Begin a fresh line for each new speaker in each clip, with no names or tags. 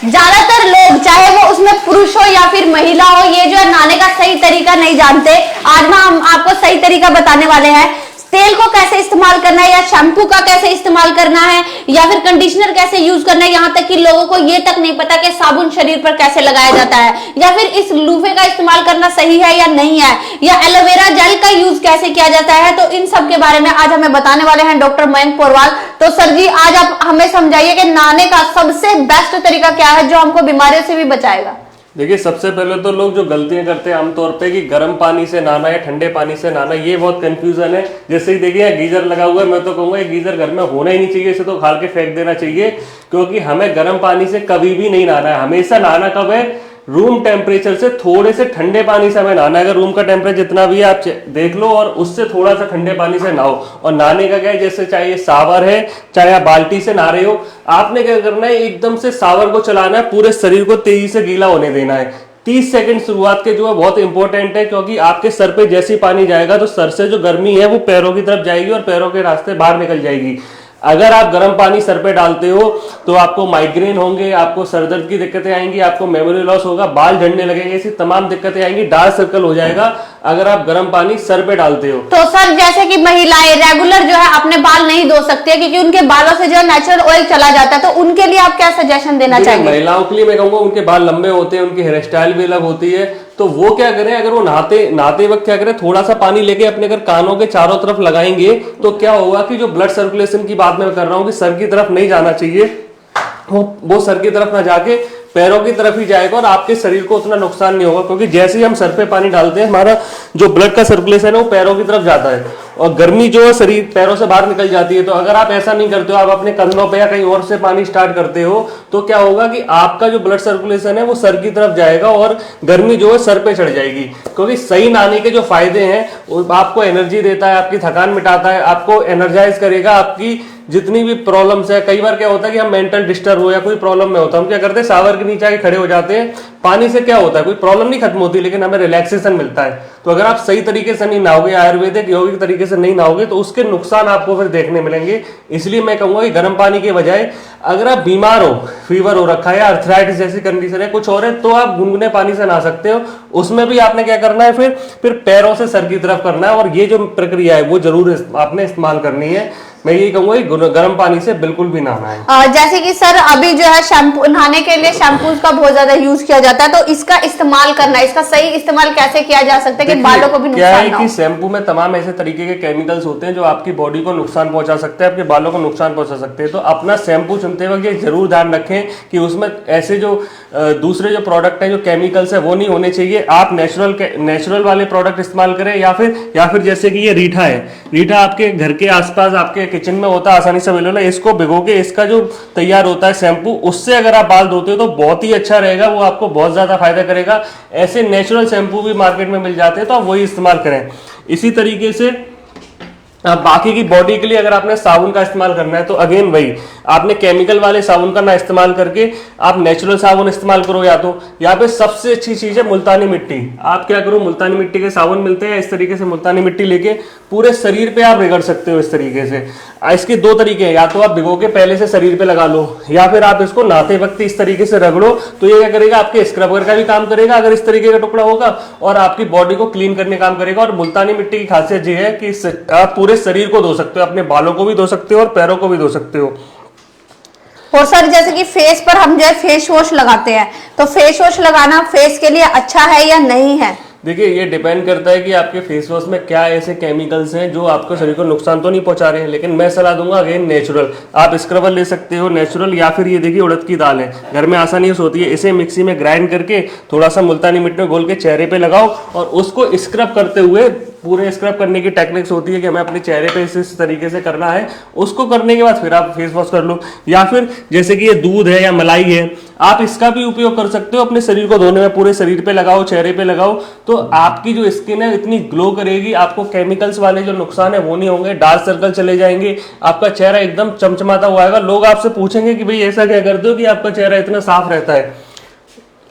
ज्यादातर लोग, चाहे वो उसमें पुरुष हो या फिर महिला हो, ये जो है नहाने का सही तरीका नहीं जानते। आज हम आपको सही तरीका बताने वाले हैं। तेल को कैसे इस्तेमाल करना है, या शैम्पू का कैसे इस्तेमाल करना है, या फिर कंडीशनर कैसे यूज करना है। यहाँ तक कि लोगों को ये तक नहीं पता कि साबुन शरीर पर कैसे लगाया जाता है, या फिर इस लूफे का इस्तेमाल करना सही है या नहीं है, या एलोवेरा जेल का यूज कैसे किया जाता है। तो इन सब के बारे में आज हमें बताने वाले हैं डॉक्टर मयंक पोरवाल। तो सर जी, आज आप हमें समझाइए कि नहाने का सबसे बेस्ट तरीका क्या है जो हमको बीमारियों से भी बचाएगा।
देखिए, सबसे पहले तो लोग जो गलतियां करते हैं आमतौर पे कि गर्म पानी से नहाना या ठंडे पानी से नहाना, ये बहुत कंफ्यूजन है। जैसे ही देखिए यहाँ गीजर लगा हुआ है, मैं तो कहूंगा ये गीजर घर में होना ही नहीं चाहिए, इसे तो खाल के फेंक देना चाहिए। क्योंकि हमें गर्म पानी से कभी भी नहीं नहाना है। हमेशा नहाना कब है? रूम टेम्परेचर से थोड़े से ठंडे पानी से हमें नहाना है। अगर रूम का टेम्परेचर जितना भी है आप देख लो, और उससे थोड़ा सा ठंडे पानी से नहाओ। और नहाने का क्या है, जैसे चाहे ये शावर है, चाहे आप बाल्टी से नहा रहे हो, आपने क्या करना है, एकदम से शावर को चलाना है, पूरे शरीर को तेजी से गीला होने देना है। 30 सेकंड शुरुआत के जो है बहुत इंपॉर्टेंट है। क्योंकि आपके सर पे जैसे ही पानी जाएगा तो सर से जो गर्मी है वो पैरों की तरफ जाएगी और पैरों के रास्ते बाहर निकल जाएगी। अगर आप गर्म पानी सर पे डालते हो तो आपको माइग्रेन होंगे, आपको सर दर्द की दिक्कतें आएंगी, आपको मेमोरी लॉस होगा, बाल झड़ने लगेंगे, ऐसी तमाम दिक्कतें आएंगी, डार्क सर्कल हो जाएगा अगर आप गर्म पानी सर पे डालते हो।
तो सर, जैसे कि महिलाएं रेगुलर जो है अपने बाल नहीं धो सकती क्योंकि उनके बालों से जो है नेचुरल ऑयल चला जाता है, तो उनके लिए आप क्या सजेशन देना चाहेंगे?
महिलाओं के लिए मैं कहूंगा उनके बाल लंबे होते हैं, उनकी हेयर स्टाइल भी अलग होती है, तो वो क्या करें, अगर वो नहाते वक्त क्या करें, थोड़ा सा पानी लेके अपने अगर कानों के चारों तरफ लगाएंगे तो क्या होगा कि जो ब्लड सर्कुलेशन की बात मैं कर रहा हूँ कि सर की तरफ नहीं जाना चाहिए, वो सर की तरफ ना जाके पैरों की तरफ ही जाएगा और आपके शरीर को उतना नुकसान नहीं होगा। क्योंकि जैसे ही हम सर पे पानी डालते हैं, हमारा जो ब्लड का सर्कुलेशन है वो पैरों की तरफ जाता है और गर्मी जो है शरीर पैरों से बाहर निकल जाती है। तो अगर आप ऐसा नहीं करते हो, आप अपने कंधों पे या कहीं और से पानी स्टार्ट करते हो, तो क्या होगा कि आपका जो ब्लड सर्कुलेशन है वो सर की तरफ जाएगा और गर्मी जो है सर पे चढ़ जाएगी। क्योंकि सही नहाने के जो फायदे हैं, वो आपको एनर्जी देता है, आपकी थकान मिटाता है, आपको एनर्जाइज करेगा, आपकी जितनी भी प्रॉब्लम्स है। कई बार क्या होता है कि हम मेंटल डिस्टर्ब हो या कोई प्रॉब्लम में होता है, हम क्या करते हैं, शावर के नीचे आके खड़े हो जाते हैं। पानी से क्या होता है, कोई प्रॉब्लम नहीं खत्म होती, लेकिन हमें रिलैक्सेशन मिलता है। तो अगर आप सही तरीके से नहीं नहाओगे, आयुर्वेदिक यौगिक तरीके से नहीं नहाओगे, तो उसके नुकसान आपको फिर देखने मिलेंगे। इसलिए मैं कहूंगा कि गर्म पानी के बजाय अगर आप बीमार हो, फीवर हो रखा है, आर्थराइटिस जैसी कंडीशन है, कुछ और है, तो आप गुनगुने पानी से नहा सकते हो। उसमें भी आपने क्या करना है, फिर पैरों से सर की तरफ करना है, और ये जो प्रक्रिया है वो जरूर आपने इस्तेमाल करनी है। मैं ये कहूंगा कि गर्म पानी से बिल्कुल भी नहाना है।
जैसे कि सर अभी जो है शैम्पू, नहाने के लिए शैम्पूज का बहुत ज्यादा यूज किया जाता है, तो इसका इस्तेमाल करना, इसका सही इस्तेमाल कैसे किया जा सकता है कि बालों को भी नुकसान ना हो?
क्या है कि शैम्पू में तमाम ऐसे तरीके के केमिकल्स होते हैं जो आपकी बॉडी को नुकसान पहुंचा सकते हैं, आपके बालों को नुकसान पहुंचा सकते हैं। तो अपना शैम्पू चुनते वक्त ये जरूर ध्यान रखें कि उसमें ऐसे जो दूसरे जो प्रोडक्ट है, जो केमिकल्स है, वो नहीं होने चाहिए। आप नेचुरल वाले प्रोडक्ट इस्तेमाल करें, या फिर जैसे कि ये रीठा है, रीठा आपके घर के आसपास आपके किचन में होता है, आसानी से अवेलेबल है। इसको भिगो के इसका जो तैयार होता है शैम्पू, उससे अगर आप बाल धोते हो तो बहुत ही अच्छा रहेगा, वो आपको बहुत ज्यादा फायदा करेगा। ऐसे नेचुरल शैम्पू भी मार्केट में मिल जाते हैं, तो आप वही इस्तेमाल करें। इसी तरीके से बाकी की बॉडी के लिए अगर आपने साबुन का इस्तेमाल करना है, तो अगेन वही, आपने केमिकल वाले साबुन का ना इस्तेमाल करके आप नेचुरल साबुन इस्तेमाल करो। या तो यहाँ पे सबसे अच्छी चीज है मुल्तानी मिट्टी। आप क्या करो, मुल्तानी मिट्टी के साबुन मिलते हैं, इस तरीके से मुल्तानी मिट्टी लेके पूरे शरीर पे आप रगड़ सकते हो इस तरीके से। इसके दो तरीके हैं, या तो आप भिगो के पहले से शरीर पे लगा लो, या फिर आप इसको नहाते वक्त इस तरीके से रगड़ो। तो ये क्या करेगा, आपके स्क्रबर का भी काम करेगा अगर इस तरीके का टुकड़ा होगा, और आपकी बॉडी को क्लीन करने का काम करेगा। और मुल्तानी मिट्टी की खासियत ये है कि आप पूरे शरीर को धो सकते हो, अपने बालों को भी धो सकते हो और पैरों को भी धो सकते हो।
और सर, जैसे कि फेस पर हम जो है फेस वॉश लगाते हैं, तो फेस वॉश लगाना फेस के लिए अच्छा है या नहीं है?
देखिए, ये डिपेंड करता है कि आपके फेस वॉश में क्या ऐसे केमिकल्स हैं जो आपको शरीर को नुकसान तो नहीं पहुंचा रहे हैं। लेकिन मैं सलाह दूंगा अगेन नेचुरल। आप स्क्रबर ले सकते हो नेचुरल, या फिर ये देखिए उड़द की दाल है, घर में आसानी से होती है, इसे मिक्सी में ग्राइंड करके थोड़ा सा मुल्तानी मिट्टी में घोल के चेहरे पे लगाओ, और उसको स्क्रब करते हुए, पूरे स्क्रब करने की टेक्निक्स होती है कि हमें अपने चेहरे पे इस तरीके से करना है। उसको करने के बाद फिर आप फेस वॉश कर लो। या फिर जैसे कि ये दूध है या मलाई है, आप इसका भी उपयोग कर सकते हो अपने शरीर को धोने में। पूरे शरीर पे लगाओ, चेहरे पे लगाओ, तो आपकी जो स्किन है इतनी ग्लो करेगी, आपको केमिकल्स वाले जो नुकसान है वो नहीं होंगे, डार्क सर्कल चले जाएंगे, आपका चेहरा एकदम चमचमाता हुआ आएगा। लोग आपसे पूछेंगे कि भाई ऐसा क्या करते हो कि आपका चेहरा इतना साफ रहता है।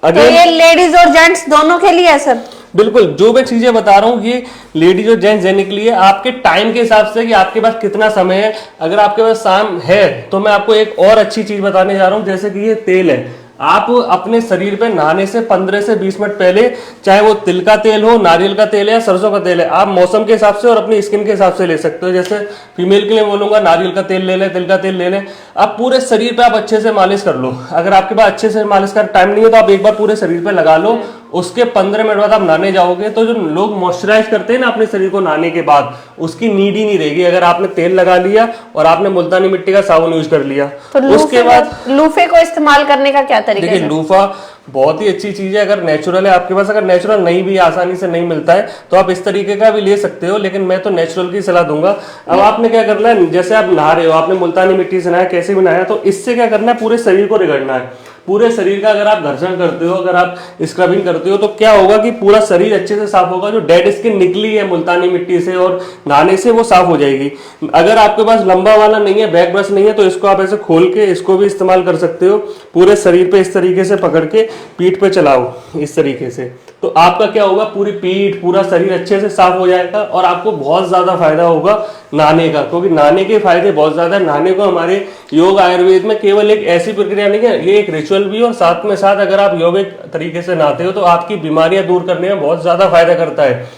तो ये लेडीज और जेंट्स दोनों के लिए है सर?
बिल्कुल, जो मैं चीजें बता रहा हूँ ये लेडीज और जेंट्स देने के लिए, आपके टाइम के हिसाब से कि आपके पास कितना समय है। अगर आपके पास शाम है तो मैं आपको एक और अच्छी चीज बताने जा रहा हूँ, जैसे कि ये तेल है। आप अपने शरीर पे नहाने से 15 से 20 मिनट पहले, चाहे वो तिल का तेल हो, नारियल का तेल है या सरसों का तेल है, आप मौसम के हिसाब से और अपनी स्किन के हिसाब से ले सकते हो। जैसे फीमेल के लिए बोलूंगा नारियल का तेल ले लें, तिल का तेल ले लें। आप पूरे शरीर पे आप अच्छे से मालिश कर लो। अगर आपके पास अच्छे से मालिश का टाइम नहीं है तो आप एक बार पूरे शरीर पे लगा लो। उसके 15 मिनट बाद आप नहाने जाओगे तो जो लोग मॉइस्चराइज करते हैं ना अपने शरीर को नहाने के बाद, उसकी नीड ही नहीं रहेगी। अगर आपने तेल लगा लिया और आपने मुल्तानी मिट्टी का साबुन यूज कर लिया
तो
उसके बाद
लूफे को इस्तेमाल करने का क्या तरीका है?
देखिए, लूफा बहुत ही अच्छी चीज है अगर नेचुरल है आपके पास। अगर नेचुरल नहीं भी आसानी से नहीं मिलता है तो आप इस तरीके का भी ले सकते हो, लेकिन मैं तो नेचुरल की सलाह दूंगा। अब आपने क्या करना है, जैसे आप नहा रहे हो, आपने मुल्तानी मिट्टी से नहाया, कैसे भी नहाया, तो इससे क्या करना है, पूरे शरीर को रगड़ना है। पूरे शरीर का अगर आप घर्षण करते हो, अगर आप स्क्रबिंग करते हो, तो क्या होगा कि पूरा शरीर अच्छे से साफ होगा। जो डेड स्किन निकली है मुल्तानी मिट्टी से और नहाने से, वो साफ हो जाएगी। अगर आपके पास लंबा वाला नहीं है, बैक ब्रश नहीं है, तो इसको आप ऐसे खोल के इसको भी इस्तेमाल कर सकते हो। पूरे शरीर पे इस तरीके से पकड़ के पीठ पे चलाओ इस तरीके से, तो आपका क्या होगा, पूरी पीठ पूरा शरीर अच्छे से साफ हो जाएगा और आपको बहुत ज्यादा फायदा होगा नहाने का। क्योंकि नहाने के फायदे बहुत ज्यादा है। नहाने को हमारे योग आयुर्वेद में केवल एक ऐसी प्रक्रिया नहीं है, ये एक रिचुअल भी, और साथ में साथ अगर आप योगिक तरीके से नहाते हो तो आपकी बीमारियां दूर करने में बहुत ज्यादा फायदा करता है।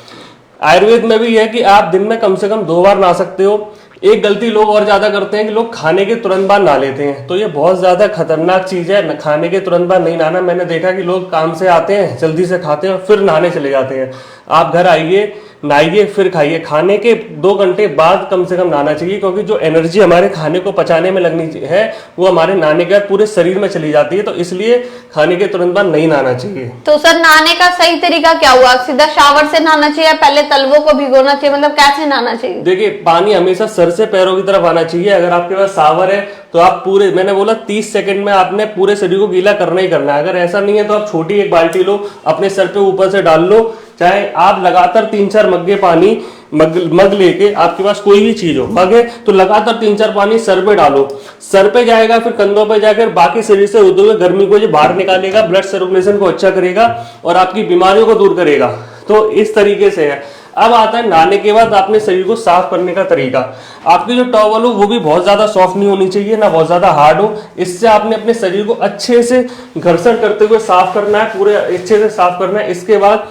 आयुर्वेद में भी है कि आप दिन में कम से कम 2 बार नहा सकते हो। एक गलती लोग और ज्यादा करते हैं कि लोग खाने के तुरंत बाद नहा लेते हैं, तो ये बहुत ज्यादा खतरनाक चीज है। खाने के तुरंत बाद नहीं नहाना। मैंने देखा कि लोग काम से आते हैं, जल्दी से खाते हैं और फिर नहाने चले जाते हैं। आप घर आइए, नहाइए, फिर खाइए। खाने के 2 घंटे बाद कम से कम नहाना चाहिए, क्योंकि जो एनर्जी हमारे खाने को पचाने में लगनी है वो हमारे नहाने के बाद पूरे शरीर में चली जाती है। तो इसलिए खाने के तुरंत बाद नहीं नहाना चाहिए।
तो सर, नहाने का सही तरीका क्या हुआ? सीधा शावर से नहाना चाहिए, पहले तलवों को भिगोना चाहिए, मतलब कैसे नहाना चाहिए?
देखिए, पानी हमेशा सर से पैरों की तरफ आना चाहिए। अगर आपके पास शावर है तो आप पूरे, मैंने बोला 30 सेकंड में आपने पूरे शरीर को गीला करना ही करना है। अगर ऐसा नहीं है तो आप छोटी एक बाल्टी लो, अपने सर पे ऊपर से डाल लो। चाहे आप लगातार 3-4 मग्गे पानी मग लेके, आपके पास कोई भी चीज हो, मग है तो लगातार 3-4 पानी सर पे डालो। सर पे जाएगा, फिर कंधों पे जाकर बाकी शरीर से होते हुए गर्मी को जो बाहर निकालेगा, ब्लड सर्कुलेशन को अच्छा करेगा और आपकी बीमारियों को दूर करेगा। तो इस तरीके से है। अब आता है नहाने के बाद अपने शरीर को साफ करने का तरीका। आपकी जो टॉवल हो वो भी बहुत ज्यादा सॉफ्ट नहीं होनी चाहिए, ना बहुत ज्यादा हार्ड हो। इससे आपने अपने शरीर को अच्छे से घर्षण करते हुए साफ करना है, पूरे अच्छे से साफ करना है। इसके बाद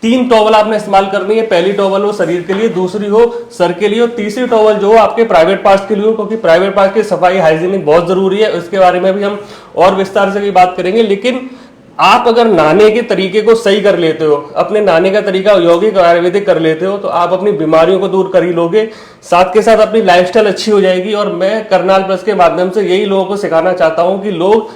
3 टॉवल आपने इस्तेमाल करनी है। पहली टॉवल हो शरीर के लिए, दूसरी हो सर के लिए, और तीसरी टॉवल जो हो आपके प्राइवेट पार्ट्स के लिए हो, क्योंकि प्राइवेट पार्ट की सफाई हाइजीनिक बहुत जरूरी है। उसके बारे में भी हम और विस्तार से भी बात करेंगे। लेकिन आप अगर नहाने के तरीके को सही कर लेते हो, अपने नहाने का तरीका यौगिक और आयुर्वेदिक कर लेते हो, तो आप अपनी बीमारियों को दूर कर ही लोगे। साथ के साथ अपनी लाइफस्टाइल अच्छी हो जाएगी। और मैं करनाल प्लस के माध्यम से यही लोगों को सिखाना चाहता हूं कि लोग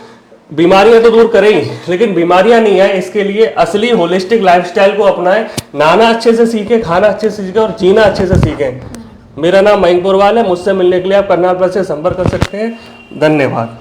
बीमारियां तो दूर करें, लेकिन बीमारियां नहीं आए इसके लिए असली होलिस्टिक लाइफस्टाइल को अपनाएं। नहाना अच्छे से सीखें, खाना अच्छे से सीखें और जीना अच्छे से सीखें। मेरा नाम मयंक पोरवाल है। मुझसे मिलने के लिए आप करनाल प्लस से संपर्क कर सकते हैं। धन्यवाद।